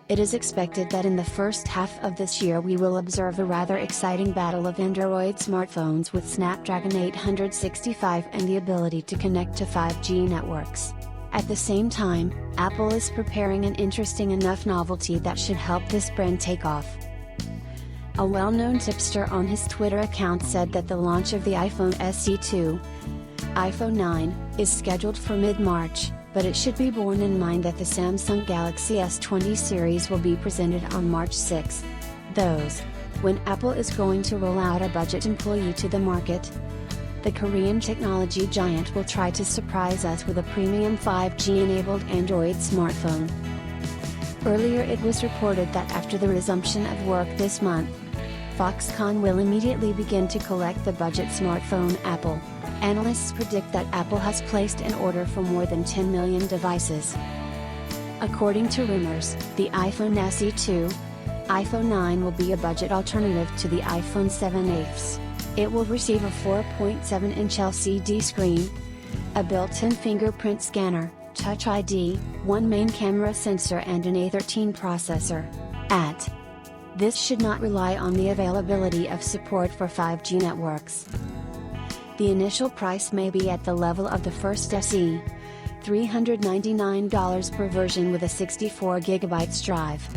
It is expected that in the first half of this year we will observe a rather exciting battle of Android smartphones with Snapdragon 865 and the ability to connect to 5G networks. At the same time, Apple is preparing an interesting enough novelty that should help this brand take off. A well-known tipster on his Twitter account said that the launch of the iPhone SE2, iPhone 9, is scheduled for mid-March, but it should be borne in mind that the Samsung Galaxy S20 series will be presented on March 6. Those, when Apple is going to roll out a budget employee to the market. The Korean technology giant will try to surprise us with a premium 5G-enabled Android smartphone. Earlier it was reported that after the resumption of work this month, Foxconn will immediately begin to collect the budget smartphone Apple. Analysts predict that Apple has placed an order for more than 10 million devices. According to rumors, the iPhone SE2, iPhone 9 will be a budget alternative to the iPhone 7s. It will receive a 4.7-inch LCD screen, a built-in fingerprint scanner, Touch ID, one main camera sensor and an A13 processor. This should not rely on the availability of support for 5G networks. The initial price may be at the level of the first SE, $399 per version with a 64GB drive.